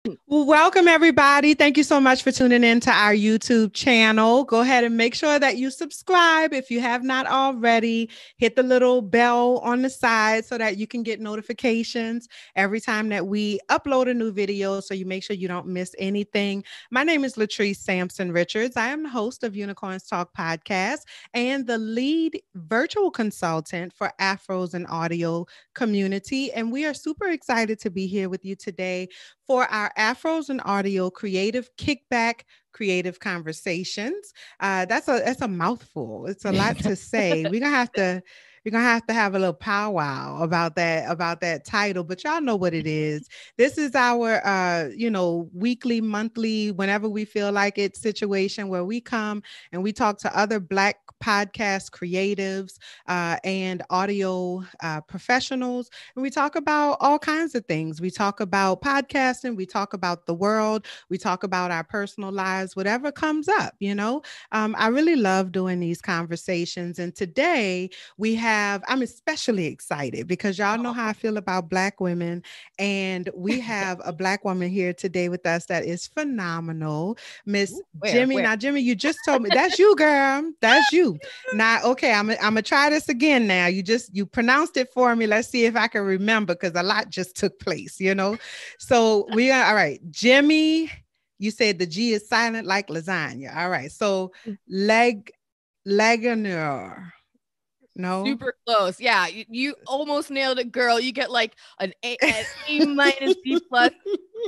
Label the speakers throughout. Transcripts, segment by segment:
Speaker 1: Well, welcome everybody. Thank you so much for tuning in to our YouTube channel. Go ahead and make sure that you subscribe if you have not already. Hit the little bell on the side so that you can get notifications every time that we upload a new video, so you make sure you don't miss anything. My name is Latrice Sampson Richards. I am the host of Unicorns Talk podcast and the lead virtual consultant for Afros and Audio community. And we are super excited to be here with you today for our Afros and Audio creative kickback, creative conversations. That's a mouthful. It's a lot to say. We're gonna have to have a little powwow about that title, but y'all know what it is. This is our weekly, monthly, whenever we feel like it situation where we come and we talk to other Black podcast creatives and audio professionals, and we talk about all kinds of things. We talk about podcasting, we talk about the world, we talk about our personal lives, whatever comes up. I really love doing these conversations. And today I'm especially excited because y'all know how I feel about Black women. And we have a Black woman here today with us that is phenomenal, Miss Jimmy. Now, Jimmy, you just told me that's you, girl. That's you. Now, okay, I'm gonna try this again now. You pronounced it for me. Let's see if I can remember, because a lot just took place. So we are all right. Jimmy, you said the G is silent like lasagna. All right. So Legagneur. No.
Speaker 2: Super close. Yeah, you almost nailed it, girl. You get like an A minus B plus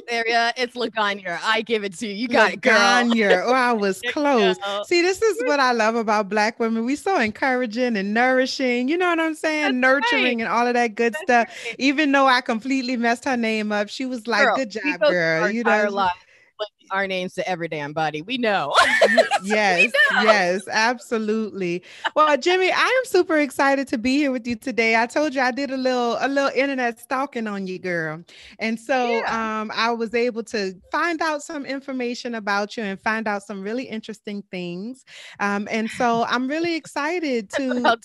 Speaker 2: area. It's Legagneur. I give it to you. You got it, girl.
Speaker 1: Legagneur. Oh, I was close. See, this is what I love about Black women. We so encouraging and nourishing. You know what I'm saying?
Speaker 2: That's
Speaker 1: Nurturing
Speaker 2: right.
Speaker 1: and all of that good stuff.
Speaker 2: Right.
Speaker 1: Even though I completely messed her name up, she was like,
Speaker 2: Girl,
Speaker 1: "Good job,
Speaker 2: our
Speaker 1: girl."
Speaker 2: entire life, our names to every damn body. We know.
Speaker 1: Yes,
Speaker 2: We know.
Speaker 1: yes, absolutely. Well, Jimmy, I am super excited to be here with you today. I told you I did a little internet stalking on you, girl. And so
Speaker 2: Yeah.
Speaker 1: I was able to find out some information about you and find out some really interesting things. And so I'm really excited to
Speaker 2: I'll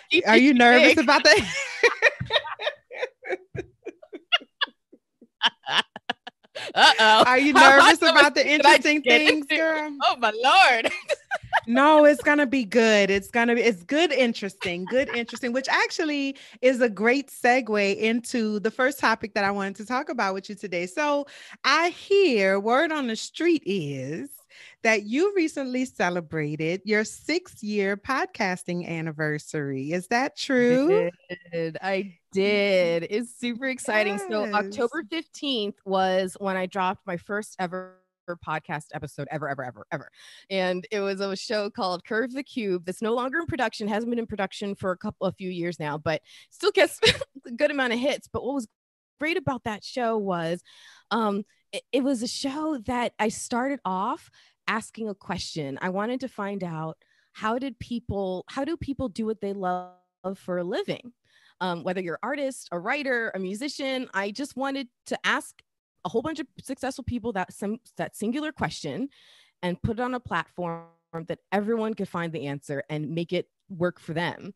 Speaker 2: keep
Speaker 1: are
Speaker 2: you
Speaker 1: you nervous
Speaker 2: big.
Speaker 1: about that?
Speaker 2: Uh-oh.
Speaker 1: Are you nervous
Speaker 2: How much
Speaker 1: about the
Speaker 2: did I
Speaker 1: interesting
Speaker 2: get
Speaker 1: things,
Speaker 2: into?
Speaker 1: girl?
Speaker 2: Oh my Lord.
Speaker 1: No, it's gonna be good. It's good, interesting, which actually is a great segue into the first topic that I wanted to talk about with you today. So I hear word on the street is that you recently celebrated your 6-year podcasting anniversary. Is that true?
Speaker 2: I did. It's super exciting. So
Speaker 1: Yes.
Speaker 2: October 15th was when I dropped my first ever podcast episode ever. And it was a show called Curve the Cube that's no longer in production, hasn't been in production for a few years now, but still gets a good amount of hits. But what was great about that show was it was a show that I started off asking a question. I wanted to find out how do people do what they love for a living? Whether you're an artist, a writer, a musician, I just wanted to ask a whole bunch of successful people that singular question and put it on a platform that everyone could find the answer and make it work for them.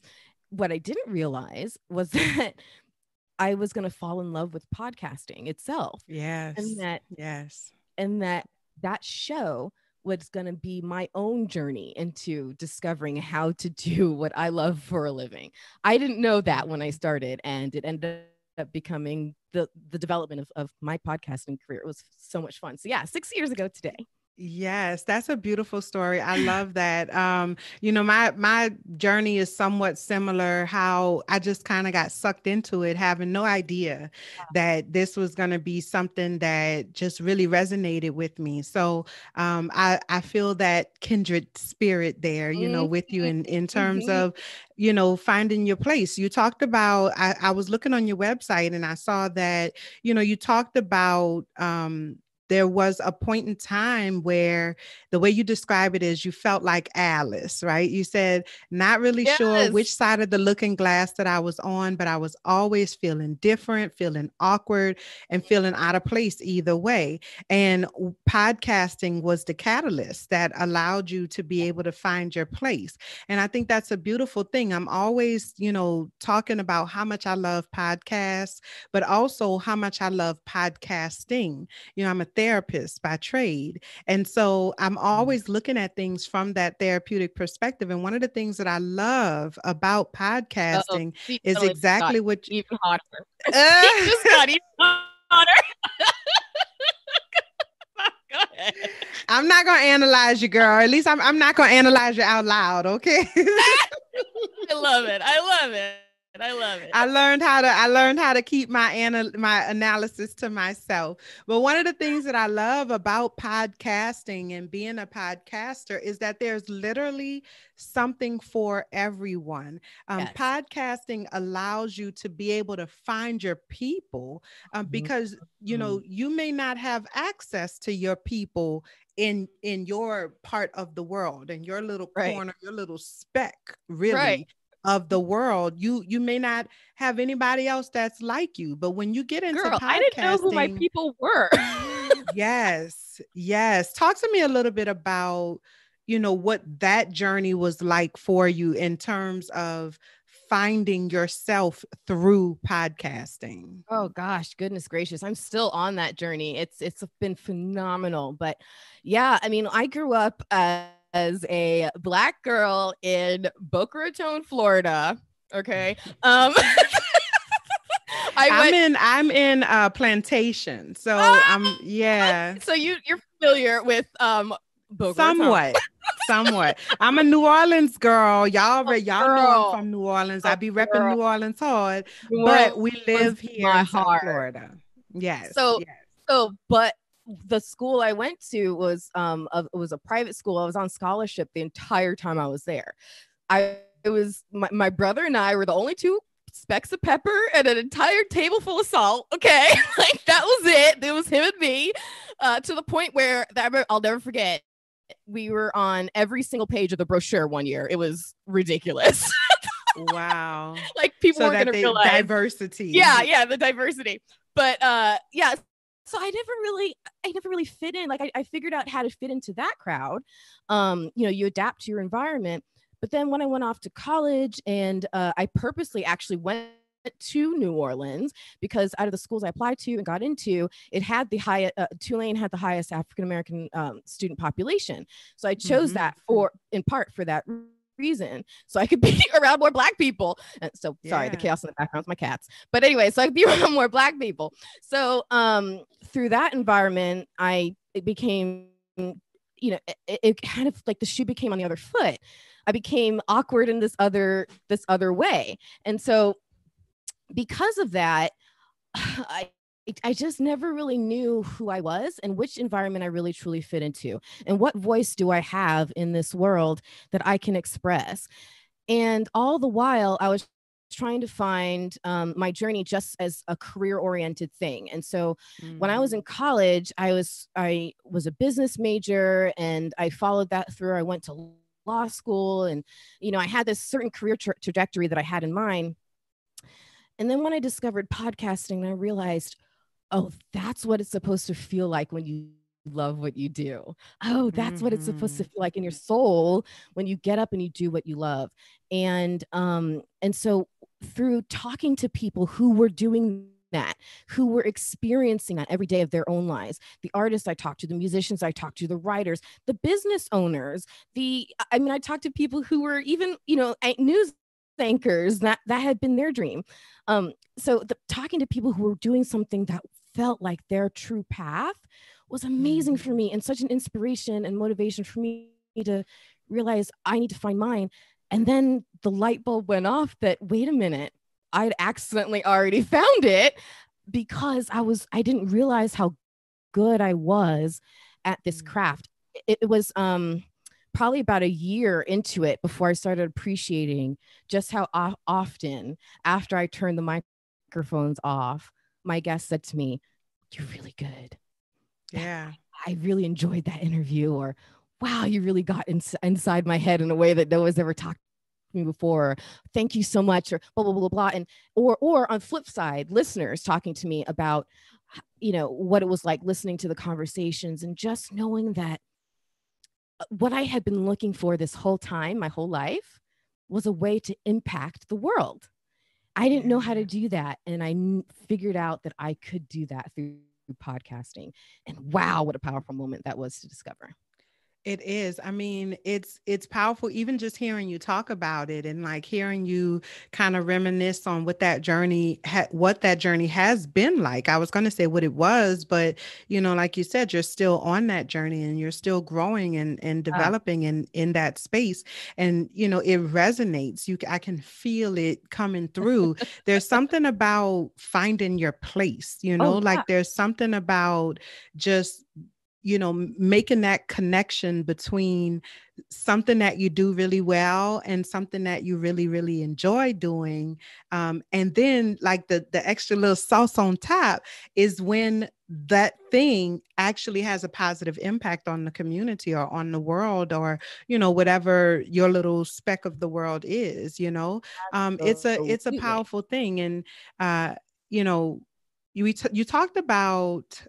Speaker 2: What I didn't realize was that I was going to fall in love with podcasting itself, and
Speaker 1: Yes.
Speaker 2: that
Speaker 1: Yes.
Speaker 2: and that that show was going to be my own journey into discovering how to do what I love for a living. I didn't know that when I started, and it ended up becoming the development of my podcasting career. It was so much fun. So yeah, 6 years ago today.
Speaker 1: Yes, that's a beautiful story. I love that. My journey is somewhat similar, how I just kind of got sucked into it, having no idea that this was going to be something that just really resonated with me. So I feel that kindred spirit there,
Speaker 2: Mhm,
Speaker 1: with you in terms
Speaker 2: mhm.
Speaker 1: of, finding your place. You talked about, I was looking on your website and I saw that, you talked about there was a point in time where the way you describe it is you felt like Alice, right? You said, not really sure which
Speaker 2: Yes.
Speaker 1: side of the looking glass that I was on, but I was always feeling different, feeling awkward, and feeling out of place either way. And podcasting was the catalyst that allowed you to be able to find your place. And I think that's a beautiful thing. I'm always, talking about how much I love podcasts, but also how much I love podcasting. I'm a therapist by trade. And so I'm always looking at things from that therapeutic perspective. And one of the things that I love about
Speaker 2: Uh-oh.
Speaker 1: podcasting
Speaker 2: He
Speaker 1: is
Speaker 2: totally just got
Speaker 1: exactly what
Speaker 2: even hotter. He
Speaker 1: uh,
Speaker 2: just got even hotter. Go ahead.
Speaker 1: I'm not going to analyze you, girl. At least I'm not going to analyze you out loud. Okay.
Speaker 2: I love it. I love it. I love it.
Speaker 1: I learned how to keep my analysis to myself. But one of the things that I love about podcasting and being a podcaster is that there's literally something for everyone.
Speaker 2: Yes.
Speaker 1: Podcasting allows you to be able to find your people because you may not have access to your people in your part of the world, in your little corner, your little speck, really. Of the world, you may not have anybody else that's like you, but when you get into podcasting,
Speaker 2: I didn't know who my people were.
Speaker 1: yes talk to me a little bit about what that journey was like for you in terms of finding yourself through podcasting.
Speaker 2: Oh gosh, goodness gracious, I'm still on that journey. It's been phenomenal. But yeah, I mean, I grew up as a Black girl in Boca Raton, Florida. Okay. I'm
Speaker 1: in Plantation. So yeah.
Speaker 2: So you're familiar with Boca
Speaker 1: Somewhat. Somewhat. I'm a New Orleans girl. Y'all know I'm from New Orleans. I be repping New Orleans hard, but we live here in South Florida. Yes.
Speaker 2: But the school I went to was it was a private school. I was on scholarship the entire time I was there. It was my brother and I were the only two specks of pepper and an entire table full of salt. Okay. Like that was it. It was him and me, to the point where I'll never forget. We were on every single page of the brochure one year. It was ridiculous.
Speaker 1: Wow.
Speaker 2: Like people were going to realize
Speaker 1: diversity.
Speaker 2: Yeah, the diversity. But yeah, so I never really fit in. Like I figured out how to fit into that crowd. You adapt to your environment. But then when I went off to college and I purposely actually went to New Orleans because out of the schools I applied to and got into, it had the highest, Tulane had the highest African-American student population. So I chose that in part for that reason, so I could be around more Black people. And so sorry, the chaos in the background is my cats. But anyway, so I could be around more Black people. So through that environment, it became, it kind of like the shoe became on the other foot. I became awkward in this other way. And so because of that, I just never really knew who I was and which environment I really truly fit into and what voice do I have in this world that I can express. And all the while I was trying to find my journey just as a career-oriented thing. And so when I was in college, I was a business major and I followed that through. I went to law school and, I had this certain career trajectory that I had in mind. And then when I discovered podcasting, I realized, oh, that's what it's supposed to feel like when you love what you do. Oh, that's what it's supposed to feel like in your soul when you get up and you do what you love. And so through talking to people who were doing that, who were experiencing that every day of their own lives, the artists I talked to, the musicians I talked to, the writers, the business owners, I talked to people who were even, news anchors that had been their dream. So talking to people who were doing something that felt like their true path was amazing for me and such an inspiration and motivation for me to realize I need to find mine. And then the light bulb went off that, wait a minute, I'd accidentally already found it because I didn't realize how good I was at this craft. It was probably about a year into it before I started appreciating just how often after I turned the microphones off, my guest said to me, "You're really good.
Speaker 1: Yeah.
Speaker 2: I really enjoyed that interview, or wow, you really got inside my head in a way that no one's ever talked to me before. Thank you so much, or blah, blah, blah, blah. And, or on flip side, listeners talking to me about, what it was like listening to the conversations and just knowing that what I had been looking for this whole time, my whole life, was a way to impact the world. I didn't know how to do that. And I figured out that I could do that through podcasting. And wow, what a powerful moment that was to discover.
Speaker 1: It is. I mean, it's powerful even just hearing you talk about it, and like hearing you kind of reminisce on what that journey has been like. I was going to say what it was, but like you said, you're still on that journey and you're still growing and developing in that space. And it resonates. I can feel it coming through. There's something about finding your place, like there's something about just making that connection between something that you do really well and something that you really, really enjoy doing. And then like the extra little sauce on top is when that thing actually has a positive impact on the community or on the world, or, whatever your little speck of the world is, it's a powerful thing. And, you talked about,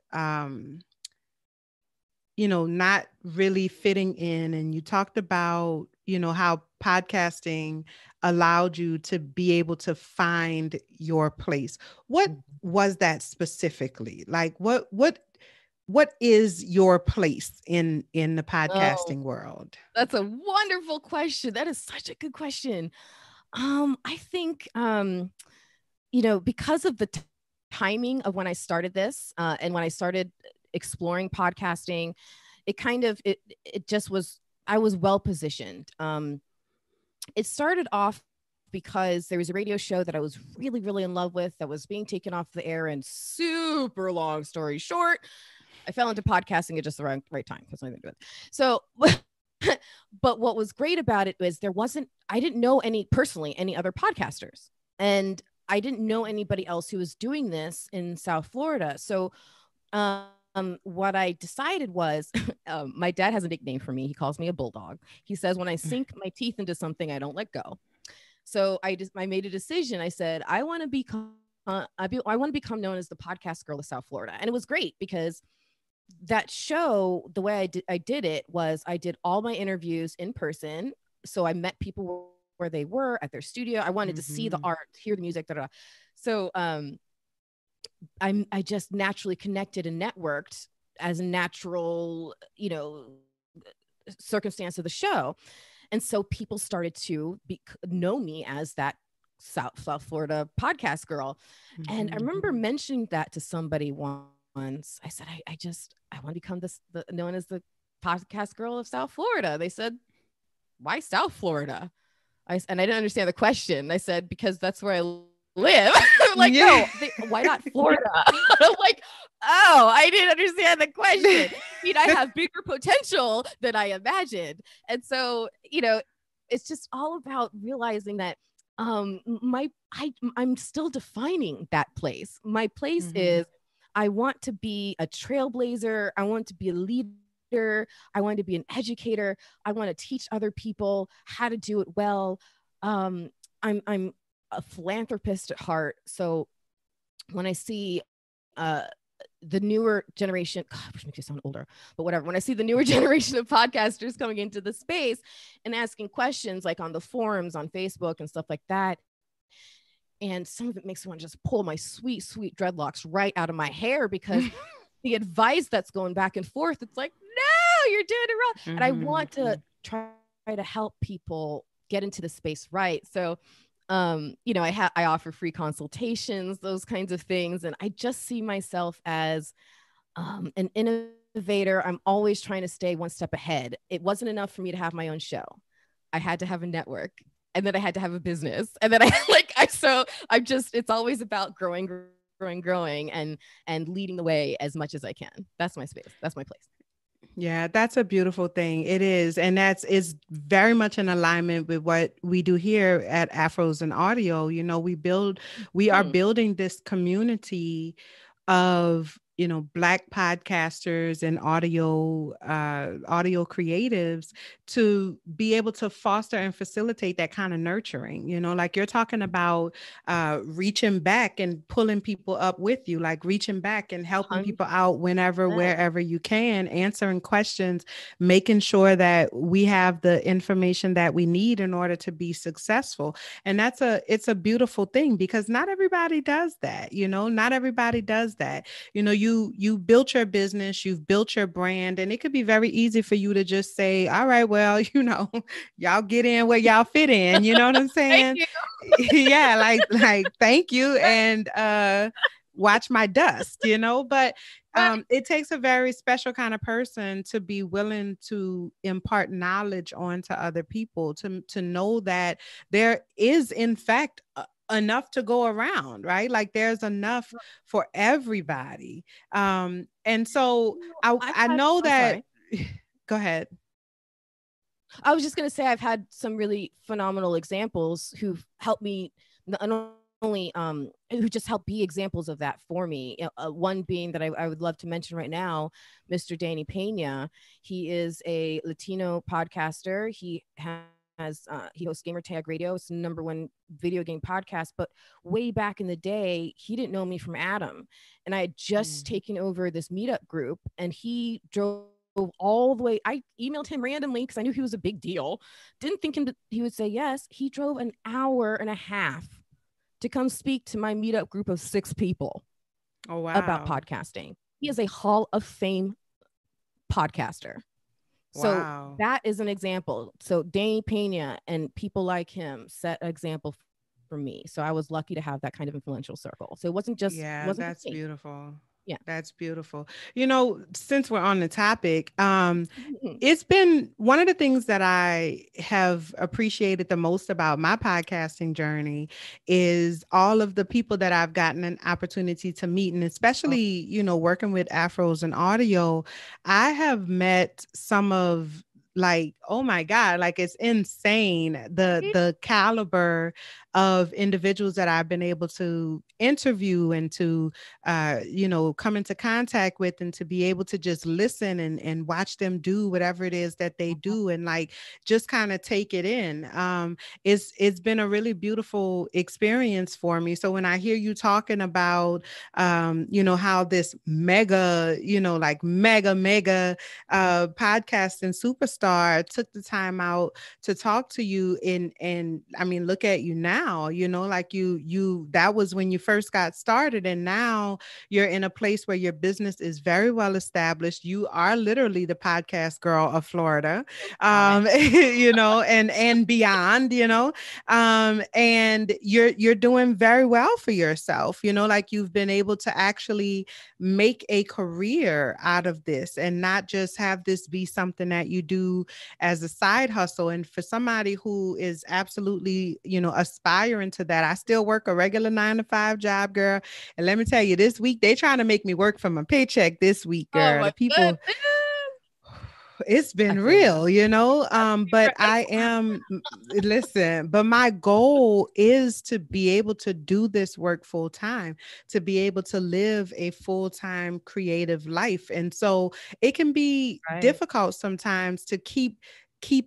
Speaker 1: not really fitting in. And you talked about, how podcasting allowed you to be able to find your place. What was that specifically? Like what is your place in the podcasting world?
Speaker 2: That's a wonderful question. That is such a good question. I think, because of the timing of when I started this, and when I started exploring podcasting, it just was, I was well positioned. It started off because there was a radio show that I was really, really in love with that was being taken off the air, and super long story short, I fell into podcasting at just the right time. That's nothing to do with it. So, but what was great about it was I didn't know any other podcasters, and I didn't know anybody else who was doing this in South Florida. So, what I decided was, my dad has a nickname for me. He calls me a bulldog. He says, when I sink my teeth into something, I don't let go. So I made a decision. I said, I want to become known as the podcast girl of South Florida. And it was great because that show, the way I did it was I did all my interviews in person. So I met people where they were at their studio. I wanted to see the art, hear the music, So, I just naturally connected and networked as a natural, circumstance of the show. And so people started to know me as that South Florida podcast girl. And I remember mentioning that to somebody once. I said, I want to become known as the podcast girl of South Florida. They said, why South Florida? And I didn't understand the question. I said, because that's where I live. I'm like, no, why not Florida? I'm like, oh, I didn't understand the question. I have bigger potential than I imagined. And so, it's just all about realizing that I'm still defining that place. My place is, I want to be a trailblazer. I want to be a leader. I want to be an educator. I want to teach other people how to do it well. I'm a philanthropist at heart. So when I see the newer generation, God, which makes you sound older, but whatever. When I see the newer generation of podcasters coming into the space and asking questions like on the forums on Facebook and stuff like that, and some of it makes me want to just pull my sweet, sweet dreadlocks right out of my hair, because the advice that's going back and forth, it's like, no, you're doing it wrong. And I want to try to help people get into the space right. So I offer free consultations, those kinds of things. And I just see myself as an innovator. I'm always trying to stay one step ahead. It wasn't enough for me to have my own show. I had to have a network, and then I had to have a business. And then it's always about growing and leading the way as much as I can. That's my space. That's my place.
Speaker 1: Yeah, that's a beautiful thing. It is. And is very much in alignment with what we do here at Afros and Audio. We are building this community of Black podcasters and audio creatives to be able to foster and facilitate that kind of nurturing, like you're talking about reaching back and pulling people up with you, like reaching back and helping people out whenever, wherever you can, answering questions, making sure that we have the information that we need in order to be successful. And it's a beautiful thing, because not everybody does that. Not everybody does that. You built your business, you've built your brand, and it could be very easy for you to just say, all right, well, y'all get in where y'all fit in. You know what I'm saying? Yeah, like thank you, and watch my dust, but it takes a very special kind of person to be willing to impart knowledge onto other people, to know that there is in fact enough to go around, right? Like there's enough for everybody. And so I know that. Go ahead.
Speaker 2: I was just going to say, I've had some really phenomenal examples who've helped me, not only who just help be examples of that for me. One being that I would love to mention right now, Mr. Danny Pena. He is a Latino podcaster. He hosts Gamer Tag Radio. It's the #1 video game podcast. But way back in the day, he didn't know me from Adam. And I had just taken over this meetup group, and he drove all the way. I emailed him randomly because I knew he was a big deal. Didn't think he would say yes. He drove an hour and a half to come speak to my meetup group of 6 people about podcasting. He is a Hall of Fame podcaster. So that is an example. So Danny Pena and people like him set an example for me. So I was lucky to have that kind of influential circle. So it wasn't just,
Speaker 1: that's beautiful.
Speaker 2: Yeah,
Speaker 1: that's beautiful. Since we're on the topic, it's been one of the things that I have appreciated the most about my podcasting journey is all of the people that I've gotten an opportunity to meet. And especially, working with Afros and audio, I have met some of, like, oh my God, like it's insane. The caliber of individuals that I've been able to interview and to, come into contact with, and to be able to just listen and watch them do whatever it is that they do, and like just kind of take it in. It's been a really beautiful experience for me. So when I hear you talking about, how this mega, like mega podcasting superstar took the time out to talk to you, and I mean, look at you now, like you that was when you first got started, and now you're in a place where your business is very well established. You are literally the podcast girl of Florida, and beyond, and you're doing very well for yourself, like you've been able to actually make a career out of this, and not just have this be something that you do as a side hustle. And for somebody who is absolutely, aspiring to that, I still work a regular 9-to-5 job, girl. And let me tell you, this week, they trying to make me work for my paycheck this week, girl. The people, it's been real, but I am, listen, but my goal is to be able to do this work full time, to be able to live a full-time creative life. And so it can be difficult sometimes to keep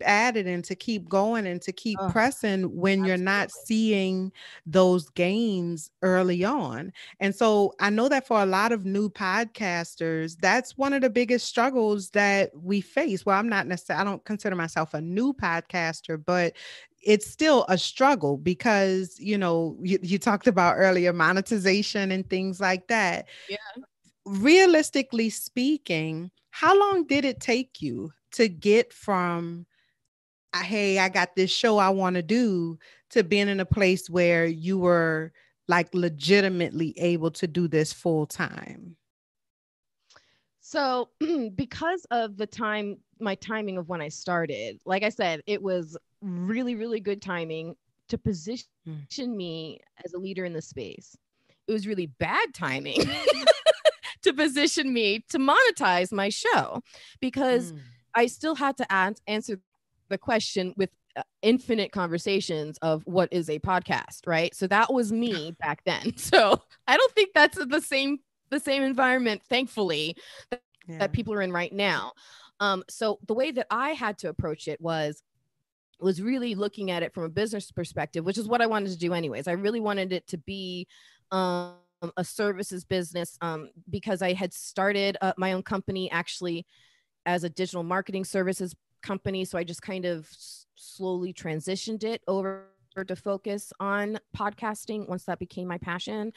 Speaker 1: at it, and to keep going, and to keep pressing when you're not seeing those gains early on. And so I know that for a lot of new podcasters, that's one of the biggest struggles that we face. Well, I don't consider myself a new podcaster, but it's still a struggle because, you talked about earlier monetization and things like that.
Speaker 2: Yeah.
Speaker 1: Realistically speaking, how long did it take you to get from, hey, I got this show I want to do, to being in a place where you were like legitimately able to do this full time?
Speaker 2: So because of my timing of when I started, like I said, it was really, really good timing to position me as a leader in the space. It was really bad timing to position me to monetize my show, because I still had to answer the question with infinite conversations of what is a podcast, right? So that was me back then. So I don't think that's the same the same environment, thankfully,
Speaker 1: Yeah.
Speaker 2: that people are in right now. So the way that I had to approach it was really looking at it from a business perspective, which is what I wanted to do anyways. I really wanted it to be a services business, because I had started my own company actually as a digital marketing services company. So I just kind of slowly transitioned it over to focus on podcasting once that became my passion.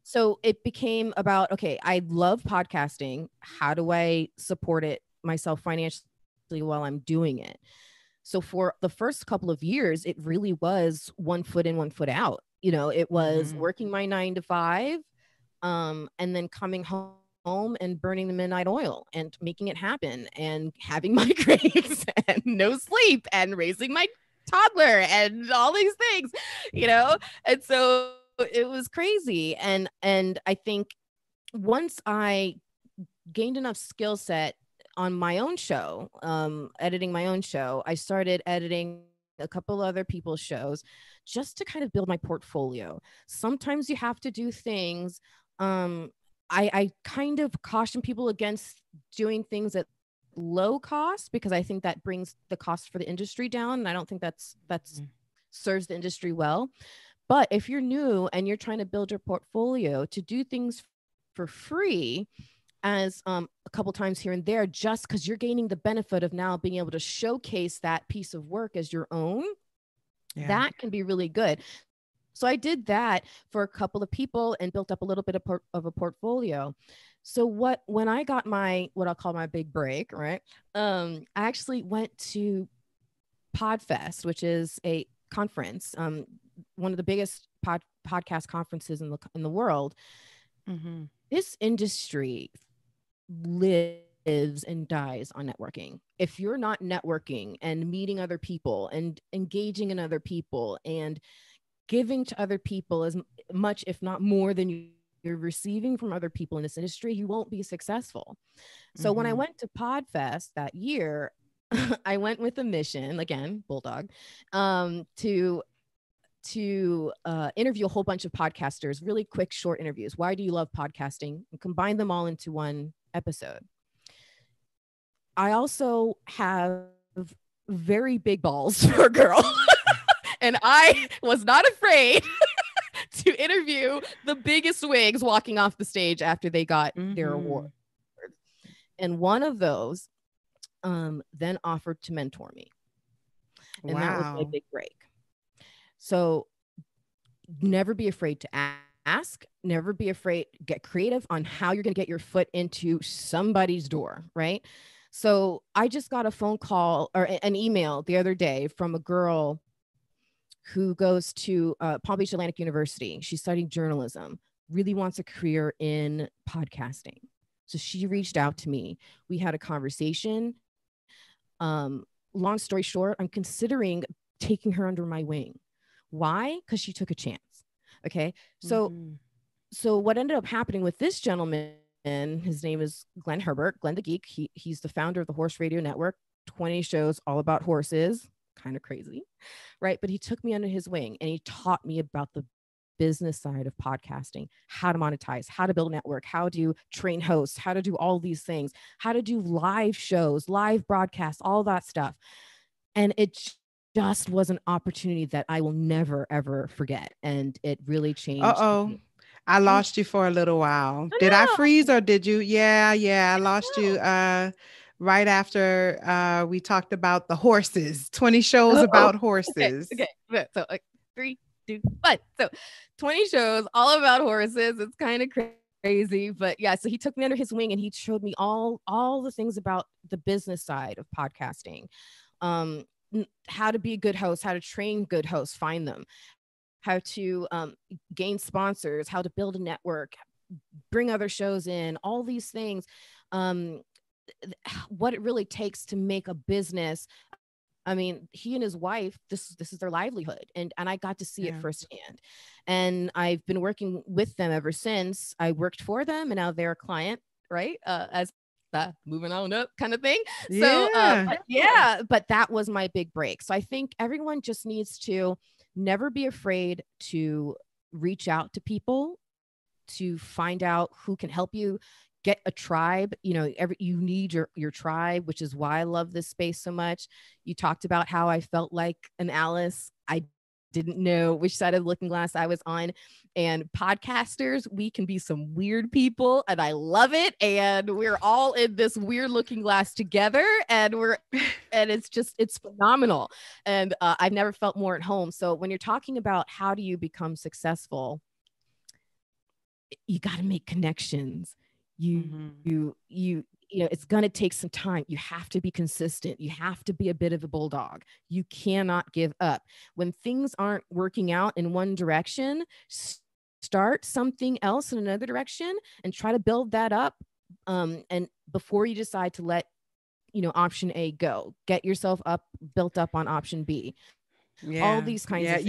Speaker 2: So it became about, okay, I love podcasting. How do I support it myself financially while I'm doing it? So for the first couple of years, it really was one foot in, one foot out. You know, it was working my 9 to 5, and then coming home and burning the midnight oil and making it happen and having migraines and no sleep and raising my toddler and all these things, you know? And so it was crazy. And I think once I gained enough skill set on my own show, editing my own show, I started editing a couple other people's shows just to kind of build my portfolio. Sometimes you have to do things. I kind of caution people against doing things at low cost, because I think that brings the cost for the industry down. And I don't think that's serves the industry well. But if you're new and you're trying to build your portfolio, to do things for free as a couple times here and there, just because you're gaining the benefit of now being able to showcase that piece of work as your own, that can be really good. So I did that for a couple of people and built up a little bit of a portfolio. So when I got what I'll call my big break, right? I actually went to Podfest, which is a conference, one of the biggest podcast conferences in the world. This industry lives and dies on networking. If you're not networking and meeting other people and engaging in other people and giving to other people as much, if not more, than you're receiving from other people in this industry, you won't be successful. So when I went to Podfest that year, I went with a mission, again, Bulldog, to interview a whole bunch of podcasters, really quick, short interviews. Why do you love podcasting? And combine them all into one episode. I also have very big balls for a girl. And I was not afraid to interview the biggest wigs walking off the stage after they got their award. And one of those then offered to mentor me. And that was my big break. So never be afraid to ask, never be afraid, get creative on how you're going to get your foot into somebody's door, right? So I just got a phone call or an email the other day from a girl who goes to Palm Beach Atlantic University. She's studying journalism, really wants a career in podcasting. So she reached out to me. We had a conversation. Long story short, I'm considering taking her under my wing. Why? Because she took a chance. Okay. So what ended up happening with this gentleman, his name is Glenn Herbert, Glenn the Geek. He's the founder of the Horse Radio Network, 20 shows all about horses. Kind of crazy, right? But he took me under his wing and he taught me about the business side of podcasting, how to monetize, how to build a network, how to train hosts, how to do all these things, how to do live shows, live broadcasts, all that stuff. And it just was an opportunity that I will never, ever forget. And it really changed.
Speaker 1: I lost you for a little while. Did I freeze or did you? Yeah. I lost you right after we talked about the horses, 20 shows about horses.
Speaker 2: Okay. So 3, 2, 1. So 20 shows all about horses. It's kind of crazy, but yeah. So he took me under his wing and he showed me all the things about the business side of podcasting. How to be a good host, how to train good hosts, find them, how to gain sponsors, how to build a network, bring other shows in, all these things. What it really takes to make a business. I mean, he and his wife, this is their livelihood. And I got to see it firsthand. And I've been working with them ever since. I worked for them and now they're a client, right? As moving on up kind of thing. So but that was my big break. So I think everyone just needs to never be afraid to reach out to people to find out who can help you. Get a tribe. You need your tribe, which is why I love this space so much. You talked about how I felt like an Alice. I didn't know which side of the looking glass I was on. And podcasters, we can be some weird people, and I love it. And we're all in this weird looking glass together, and it's phenomenal. And I've never felt more at home. So when you're talking about how do you become successful, you got to make connections. It's going to take some time. You have to be consistent. You have to be a bit of a bulldog. You cannot give up. When things aren't working out in one direction, start something else in another direction and try to build that up. And before you decide to let, option A go, get yourself built up on option B. All these kinds of things.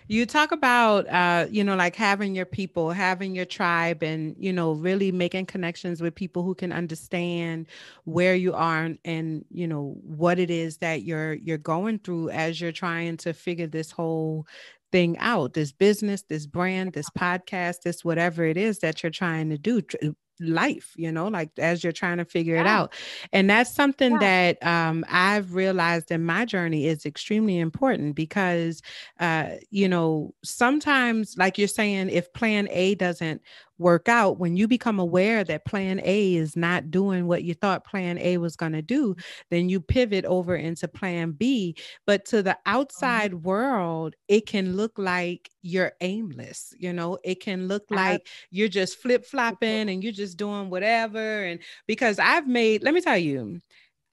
Speaker 1: You talk about, like having your people, having your tribe, and, really making connections with people who can understand where you are and, what it is that you're going through as you're trying to figure this whole thing out, this business, this brand, this podcast, this whatever it is that you're trying to do. Life, like as you're trying to figure it out. And that's something that I've realized in my journey is extremely important because, sometimes, like you're saying, if plan A doesn't work out, when you become aware that plan A is not doing what you thought plan A was going to do, then you pivot over into plan B. But to the outside world, it can look like you're aimless. It can look like you're just flip-flopping and you're just doing whatever. And because let me tell you,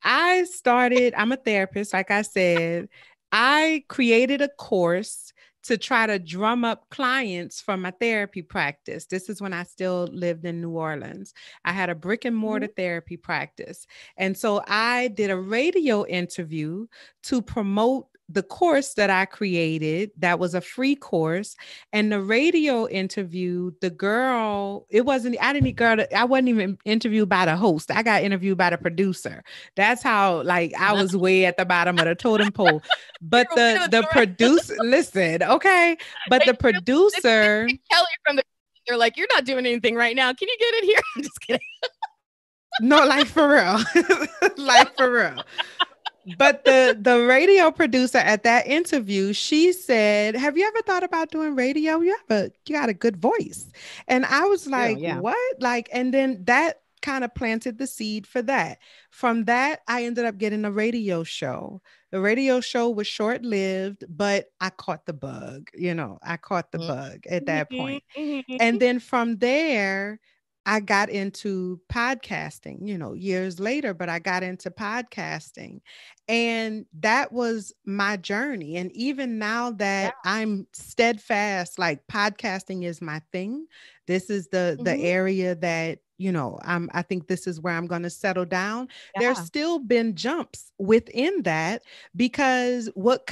Speaker 1: I'm a therapist. Like I said, I created a course to try to drum up clients for my therapy practice. This is when I still lived in New Orleans. I had a brick and mortar therapy practice. And so I did a radio interview to promote the course that I created. That was a free course. And the radio interview, I wasn't even interviewed by the host. I got interviewed by the producer. That's how, I was way at the bottom of the totem pole. But the producer, listen, okay. But the producer,
Speaker 2: Kelly they're like, you're not doing anything right now. Can you get in here? I'm just kidding.
Speaker 1: No, for real. For real. But the radio producer at that interview, she said, have you ever thought about doing radio? You got a good voice. And I was like, what? And then that kind of planted the seed for that. From that, I ended up getting a radio show. The radio show was short-lived, but I caught the bug, I caught the bug at that point. And then from there, I got into podcasting, years later, but I got into podcasting, and that was my journey. And even now that I'm steadfast, podcasting is my thing. This is the area that, I think this is where I'm going to settle down. There's still been jumps within that because what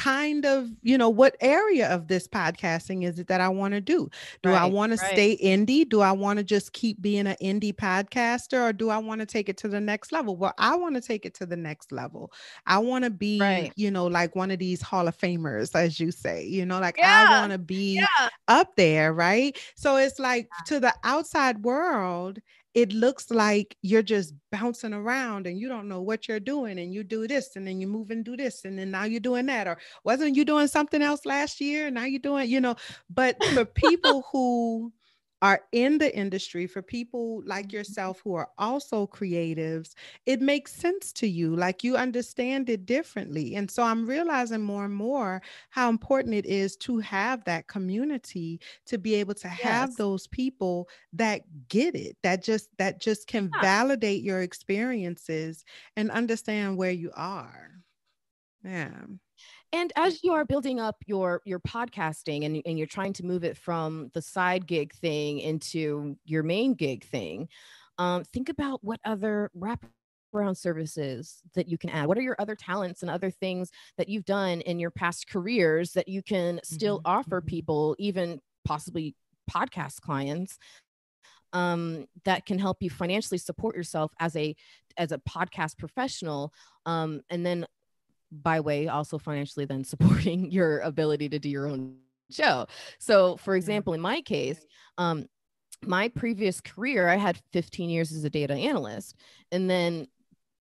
Speaker 1: area of this podcasting is it that I want to do? Do I want to stay indie? Do I want to just keep being an indie podcaster, or do I want to take it to the next level? Well, I want to take it to the next level. I want to be, like one of these Hall of Famers, as you say, I want to be up there. Right. So it's like to the outside world, it looks like you're just bouncing around and you don't know what you're doing, and you do this and then you move and do this and then now you're doing that, or wasn't you doing something else last year? Now you're doing, but for people who are in the industry, for people like yourself who are also creatives, it makes sense to you. You understand it differently. And so I'm realizing more and more how important it is to have that community, to be able to have those people that get it, that just can validate your experiences and understand where you are. Yeah.
Speaker 2: And as you are building up your podcasting and you're trying to move it from the side gig thing into your main gig thing, think about what other wraparound services that you can add. What are your other talents and other things that you've done in your past careers that you can still offer people, even possibly podcast clients, that can help you financially support yourself as a podcast professional, and then by way also financially then supporting your ability to do your own show. So for example, in my case, my previous career, I had 15 years as a data analyst, and then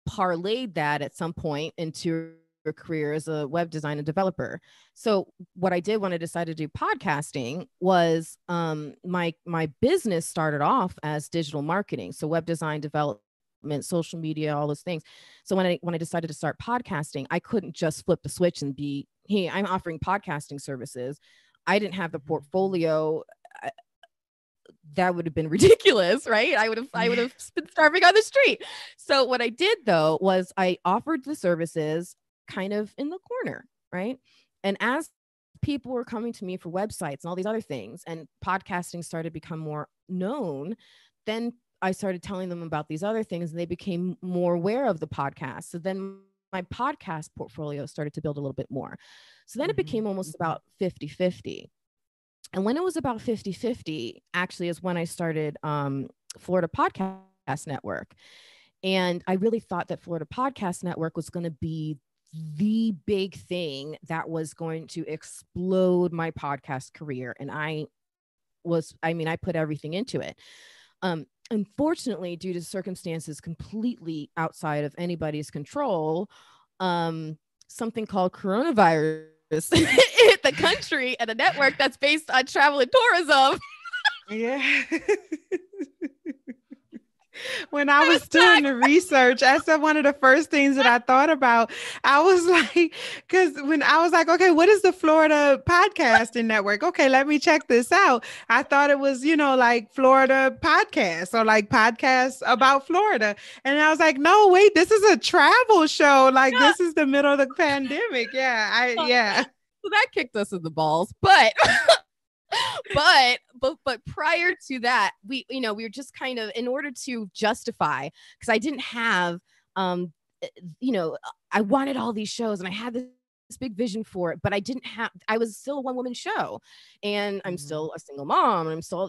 Speaker 2: parlayed that at some point into a career as a web design and developer. So what I did when I decided to do podcasting was my business started off as digital marketing, so web design, development, social media, all those things. So when I decided to start podcasting, I couldn't just flip the switch and be, hey, I'm offering podcasting services. I didn't have the portfolio. That would have been ridiculous, right? I would have been starving on the street. So what I did though was I offered the services kind of in the corner, right? And as people were coming to me for websites and all these other things, and podcasting started to become more known, then I started telling them about these other things, and they became more aware of the podcast. So then my podcast portfolio started to build a little bit more. So then it became almost about 50-50. And when it was about 50-50, actually is when I started Florida Podcast Network. And I really thought that Florida Podcast Network was going to be the big thing that was going to explode my podcast career. And I put everything into it. Unfortunately, due to circumstances completely outside of anybody's control, something called coronavirus hit the country, and a network that's based on travel and tourism.
Speaker 1: Yeah. When I was doing the research, that's one of the first things that I thought about. I was like, because when I was like, okay, what is the Florida Podcasting Network? Okay, let me check this out. I thought it was, like Florida podcasts or like podcasts about Florida. And I was like, no, wait, this is a travel show. Like this is the middle of the pandemic. Yeah.
Speaker 2: So that kicked us in the balls, but prior to that, we were just kind of, in order to justify, because I didn't have, I wanted all these shows and I had this big vision for it, but I was still a one-woman show, and I'm still a single mom, and I'm still,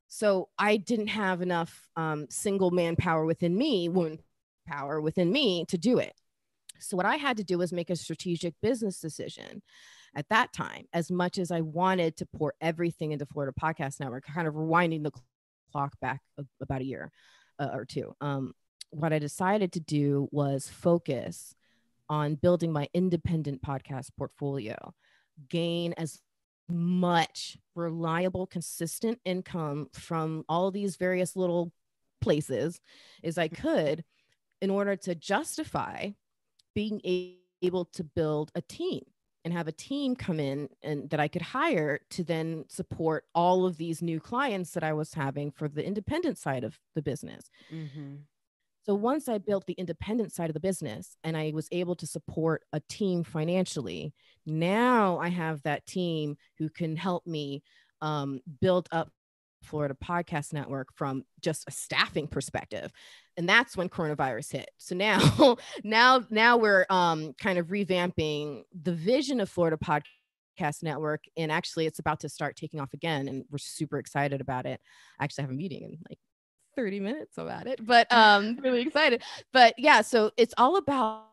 Speaker 2: so I didn't have enough single manpower within me, woman power within me to do it. So what I had to do was make a strategic business decision at that time. As much as I wanted to pour everything into Florida Podcast Network, kind of rewinding the clock back about a year or two, what I decided to do was focus on building my independent podcast portfolio, gain as much reliable, consistent income from all these various little places as I could, in order to justify being able to build a team and have a team come in and that I could hire to then support all of these new clients that I was having for the independent side of the business. So once I built the independent side of the business and I was able to support a team financially, now I have that team who can help me build up Florida Podcast Network from just a staffing perspective. And that's when coronavirus hit. So now we're kind of revamping the vision of Florida Podcast Network. And actually it's about to start taking off again. And we're super excited about it. I actually have a meeting in like 30 minutes about it, but really excited. But yeah, so it's all about,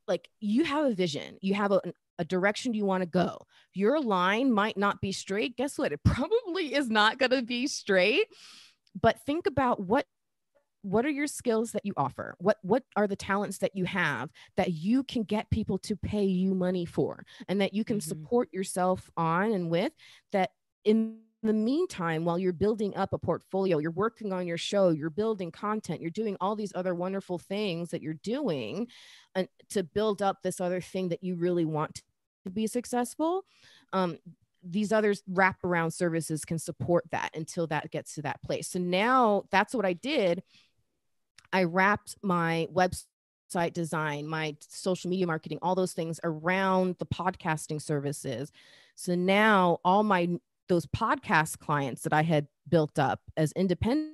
Speaker 2: like, you have a vision, you have a direction you want to go. Your line might not be straight. Guess what? It probably is not going to be straight. But think about what are your skills that you offer? What are the talents that you have that you can get people to pay you money for, and that you can support yourself on and with, that in the meantime, while you're building up a portfolio, you're working on your show, you're building content, you're doing all these other wonderful things that you're doing and to build up this other thing that you really want to be successful. These other wraparound services can support that until that gets to that place. So now that's what I did. I wrapped my website design, my social media marketing, all those things around the podcasting services. So now those podcast clients that I had built up as independent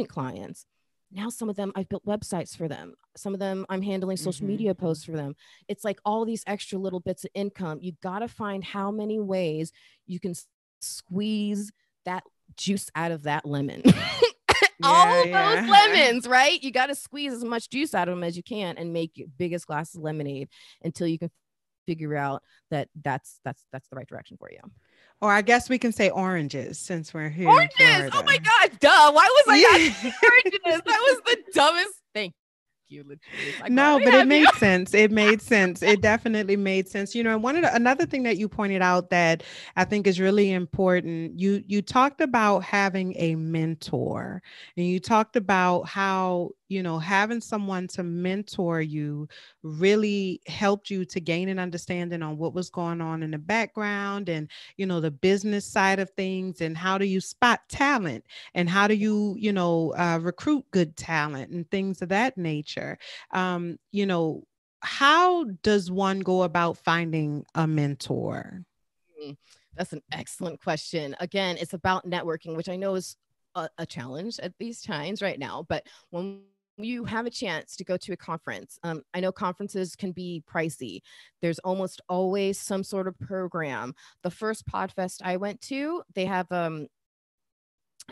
Speaker 2: clients, now some of them I've built websites for them. Some of them I'm handling social media posts for them. It's like all these extra little bits of income. You got to find how many ways you can squeeze that juice out of that lemon. Those lemons, right? You got to squeeze as much juice out of them as you can and make your biggest glass of lemonade until you can figure out that that's the right direction for you.
Speaker 1: Or I guess we can say oranges since we're here in
Speaker 2: Oranges. Oh
Speaker 1: Florida.
Speaker 2: my God. Duh. Why was I not
Speaker 1: Yeah.
Speaker 2: saying oranges? That was the dumbest. Thank you, Latrice. I'm glad
Speaker 1: No,
Speaker 2: I
Speaker 1: but it
Speaker 2: have you.
Speaker 1: made sense. It made sense. It definitely made sense. You know, and another thing that you pointed out that I think is really important, you talked about having a mentor, and you talked about how, you know, having someone to mentor you really helped you to gain an understanding on what was going on in the background and, you know, the business side of things, and how do you spot talent, and how do you, you know, recruit good talent and things of that nature. You know, how does one go about finding a mentor?
Speaker 2: Mm, That's an excellent question. Again, it's about networking, which I know is a challenge at these times right now. But when you have a chance to go to a conference, I know conferences can be pricey. There's almost always some sort of program. The first Podfest I went to, they have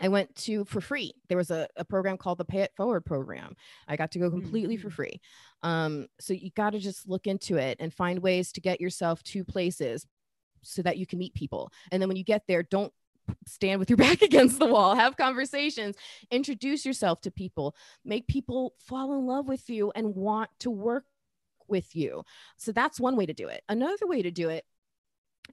Speaker 2: I went to for free. There was a program called the Pay It Forward program. I got to go completely for
Speaker 1: Mhm.
Speaker 2: free. So you got to just look into it and find ways to get yourself to places so that you can meet people. And then when you get there, don't stand with your back against the wall. Have conversations, introduce yourself to people, make people fall in love with you and want to work with you. So that's one way to do it. Another way to do it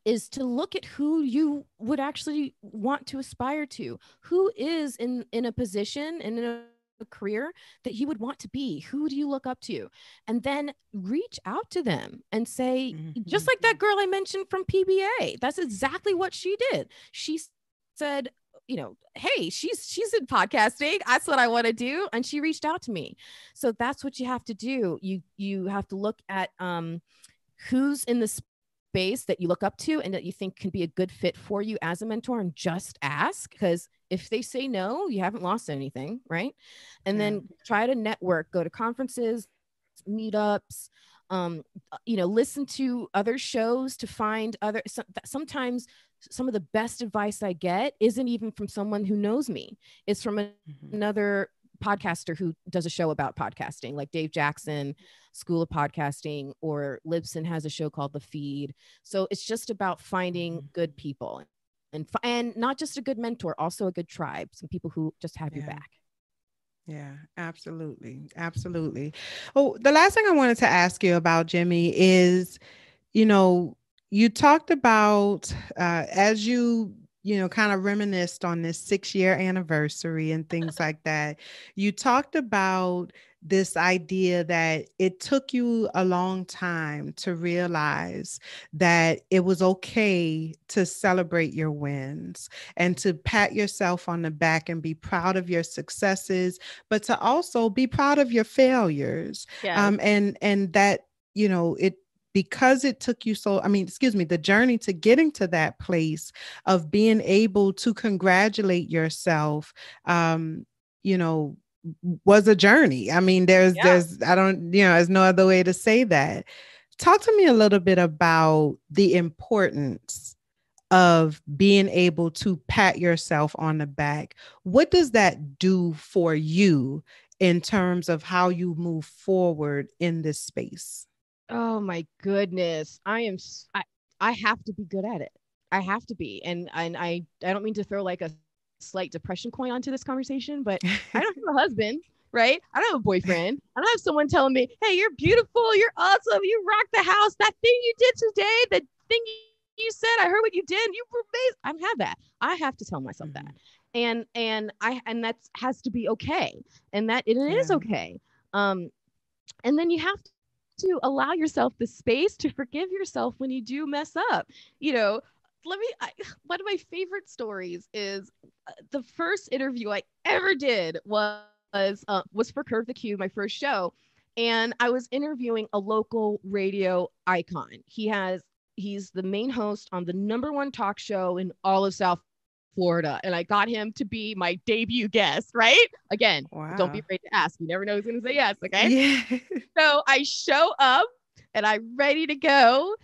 Speaker 2: is to look at who you would actually want to aspire to, who is in a position and in a career that you would want to be. Who do you look up to? And then reach out to them and say, just
Speaker 1: Mhm.
Speaker 2: like that girl I mentioned from PBA, that's exactly what she did. She said, you know, hey, she's in podcasting, that's what I want to do, and she reached out to me. So that's what you have to do. You have to look at who's in the space that you look up to and that you think can be a good fit for you as a mentor, and just ask, because if they say no, you haven't lost anything, right? And
Speaker 1: Yeah.
Speaker 2: then try to network, go to conferences, meetups, you know, listen to other shows to find other, sometimes some of the best advice I get isn't even from someone who knows me. It's from
Speaker 1: Mhm.
Speaker 2: another podcaster who does a show about podcasting, like Dave Jackson, School of Podcasting, or Libsyn has a show called The Feed. So it's just about finding
Speaker 1: Mhm.
Speaker 2: good people, and not just a good mentor, also a good tribe, some people who just have your
Speaker 1: Yeah.
Speaker 2: back.
Speaker 1: Yeah, absolutely. Absolutely. Oh, the last thing I wanted to ask you about, Jimmy, is, you know, you talked about as you know, kind of reminisced on this 6-year anniversary and things like that. You talked about this idea that it took you a long time to realize that it was okay to celebrate your wins and to pat yourself on the back and be proud of your successes, but to also be proud of your failures.
Speaker 2: Yes.
Speaker 1: And that, you know, it, because it took you so, I mean, excuse me, the journey to getting to that place of being able to congratulate yourself, you know, was a journey. I mean,
Speaker 2: Yeah.
Speaker 1: I don't, you know, there's no other way to say that. Talk to me a little bit about the importance of being able to pat yourself on the back. What does that do for you in terms of how you move forward in this space?
Speaker 2: Oh my goodness. I have to be good at it. I have to be. And I don't mean to throw like a slight depression coin onto this conversation, but I don't have a husband, right? I don't have a boyfriend. I don't have someone telling me, "Hey, you're beautiful, you're awesome, you rock the house. That thing you did today, the thing you said, I heard what you did. You were amazing." I don't have that. I have to tell myself that.
Speaker 1: Mhm.
Speaker 2: And that has to be okay. And that it is
Speaker 1: Yeah.
Speaker 2: okay. Um and then you have to allow yourself the space to forgive yourself when you do mess up. You know, one of my favorite stories is the first interview I ever did was for Curve the Cube, my first show, and I was interviewing a local radio icon. He's the main host on the number one talk show in all of South Florida, and I got him to be my debut guest. Right? Again, don't be
Speaker 1: Wow.
Speaker 2: afraid to ask. You never know who's going to say yes. Okay.
Speaker 1: Yeah.
Speaker 2: So I show up and I'm ready to go.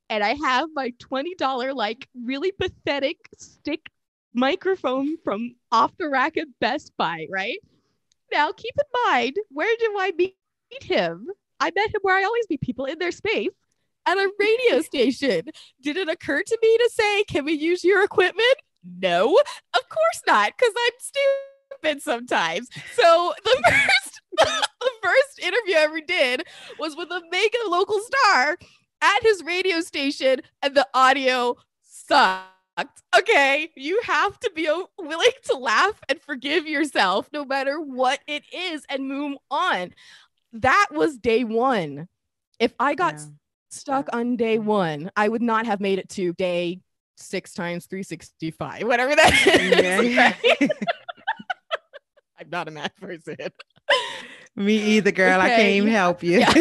Speaker 2: And I have my $20, like really pathetic stick microphone from off the rack at Best Buy, right? Now, keep in mind, where do I meet him? I met him where I always meet people, in their space. at a radio station. Did it occur to me to say, can we use your equipment? No, of course not, because I'm stupid sometimes. So the the first interview I ever did was with a mega local star at his radio station, and the audio sucked. Okay, you have to be willing to laugh and forgive yourself no matter what it is and move on. That was day one. If I got stuck on day one, I would not have made it to day 6 times 365, whatever that is.
Speaker 1: Yeah.
Speaker 2: Right? I'm not a math person.
Speaker 1: Me either, girl. Okay. I can't even help you. Yeah.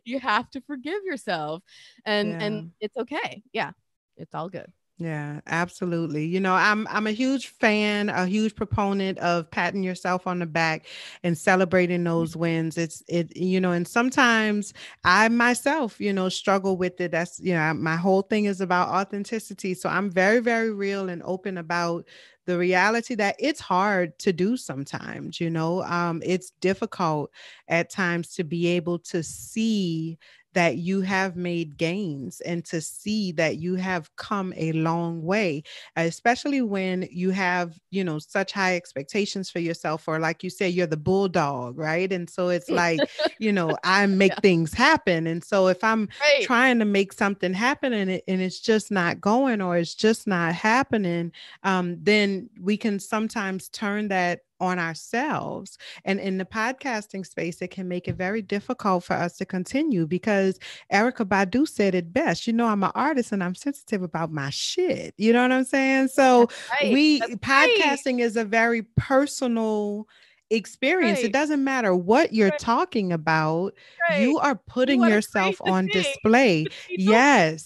Speaker 2: You have to forgive yourself, and it's okay. Yeah, it's all good.
Speaker 1: Yeah, absolutely. You know, I'm a huge fan, a huge proponent of patting yourself on the back and celebrating those wins. You know, and sometimes I myself, you know, struggle with it. That's, you know, my whole thing is about authenticity. So I'm very, very real and open about the reality that it's hard to do sometimes, you know, it's difficult at times to be able to see that you have made gains and to see that you have come a long way, especially when you have, you know, such high expectations for yourself, or like you say, you're the bulldog, right? And so it's like, you know, I make things happen. And so if I'm trying to make something happen and it's just not going, or it's just not happening, then we can sometimes turn that on ourselves. And in the podcasting space, it can make it very difficult for us to continue, because Erykah Badu said it best. You know, I'm an artist and I'm sensitive about my shit. You know what I'm saying? So podcasting is a very personal experience. It doesn't matter what you're talking about. You are putting yourself on display. Yes.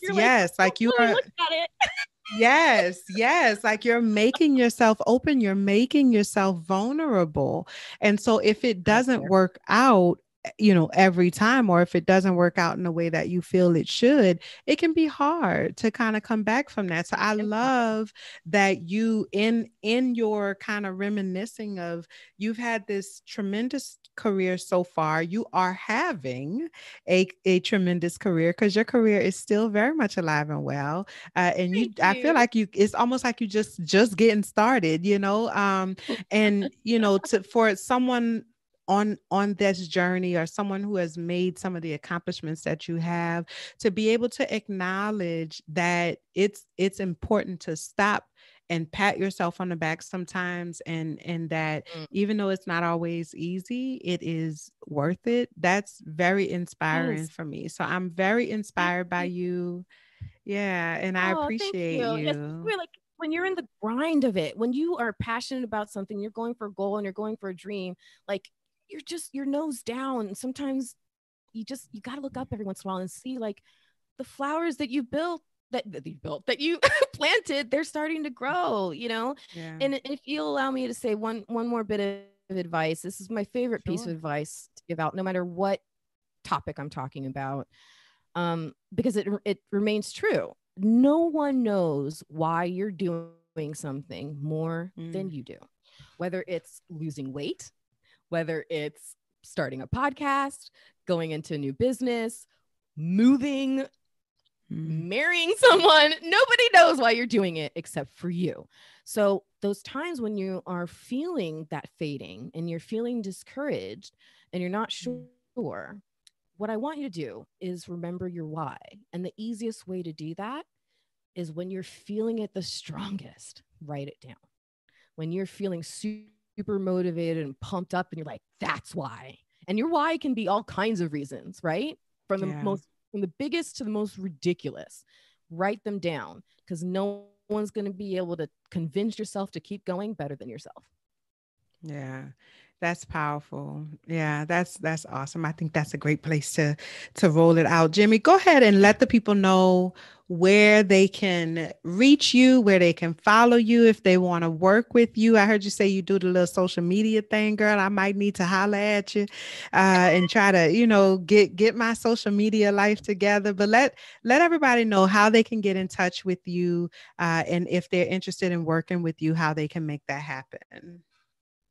Speaker 1: Like you are. Yes. Like you're making yourself open, you're making yourself vulnerable. And so if it doesn't work out, you know, every time, or if it doesn't work out in the way that you feel it should, it can be hard to kind of come back from that. So I love that you in your kind of reminiscing of, you've had this tremendous career so far. You are having a tremendous career, because your career is still very much alive and well. And I feel like it's almost like you just getting started, you know, and, you know, for someone on this journey, or someone who has made some of the accomplishments that you have, to be able to acknowledge that it's important to stop and pat yourself on the back sometimes, and that even though it's not always easy, it is worth it. That's very inspiring for me. So I'm very inspired by you. Yeah. And I appreciate you.
Speaker 2: Yes, like when you're in the grind of it, when you are passionate about something, you're going for a goal and you're going for a dream, like you're nose down. And sometimes you got to look up every once in a while and see like the flowers that you built, that you planted, they're starting to grow, you know? Yeah. And if you'll allow me to say one more bit of advice, this is my favorite piece of advice to give out, no matter what topic I'm talking about. Because it remains true. No one knows why you're doing something more than you do, whether it's losing weight, whether it's starting a podcast, going into a new business, moving, marrying someone. Nobody knows why you're doing it except for you. So those times when you are feeling that fading and you're feeling discouraged and you're not sure, what I want you to do is remember your why. And the easiest way to do that is when you're feeling it the strongest, write it down. When you're feeling super motivated and pumped up and you're like, that's why. And your why can be all kinds of reasons, right? From the biggest to the most ridiculous. Write them down, because no one's going to be able to convince yourself to keep going better than yourself.
Speaker 1: Yeah. That's powerful. Yeah, that's awesome. I think that's a great place to roll it out. Jimmy, go ahead and let the people know where they can reach you, where they can follow you if they want to work with you. I heard you say you do the little social media thing, girl. I might need to holler at you and try to, you know, get my social media life together. But let everybody know how they can get in touch with you, and if they're interested in working with you, how they can make that happen.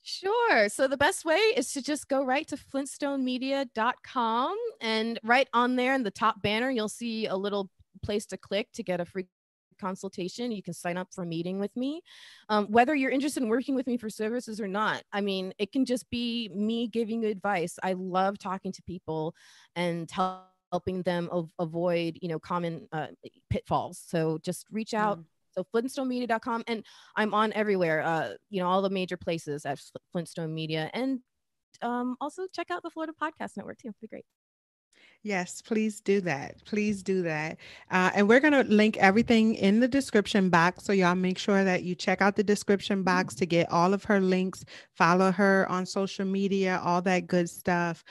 Speaker 2: Sure. So the best way is to just go right to flintstonemedia.com, and right on there in the top banner, you'll see a little place to click to get a free consultation. You can sign up for a meeting with me. Whether you're interested in working with me for services or not, I mean, it can just be me giving you advice. I love talking to people and helping them avoid, common pitfalls. So just reach out. So flintstonemedia.com, and I'm on everywhere, all the major places at Flintstone Media, and also check out the Florida Podcast Network too. It'd be great.
Speaker 1: Yes, please do that. Please do that. And we're going to link everything in the description box. So y'all make sure that you check out the description box to get all of her links, follow her on social media, all that good stuff.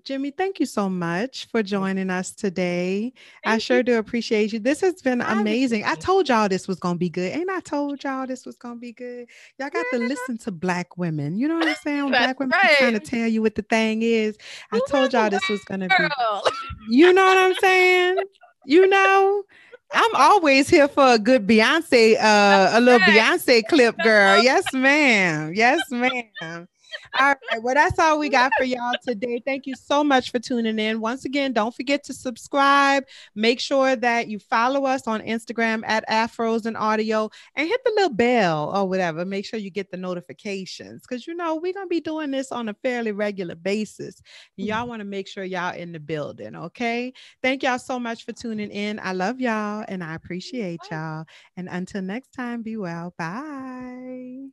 Speaker 1: Jimmy, thank you so much for joining us today. I sure do appreciate you. This has been amazing. I told y'all this was going to be good. Ain't I told y'all this was going to be good? Y'all got to listen to Black women. You know what I'm saying? When Black women are trying to tell you what the thing is. I told y'all this was going to be. You know what I'm saying? I'm always here for a good Beyonce, a little Beyonce clip, girl. Yes, ma'am. Yes, ma'am. All right. Well, that's all we got for y'all today. Thank you so much for tuning in. Once again, don't forget to subscribe. Make sure that you follow us on Instagram at Afros and Audio, and hit the little bell or whatever. Make sure you get the notifications, because we're going to be doing this on a fairly regular basis. Y'all want to make sure y'all in the building. Okay. Thank y'all so much for tuning in. I love y'all and I appreciate y'all. And until next time, be well. Bye.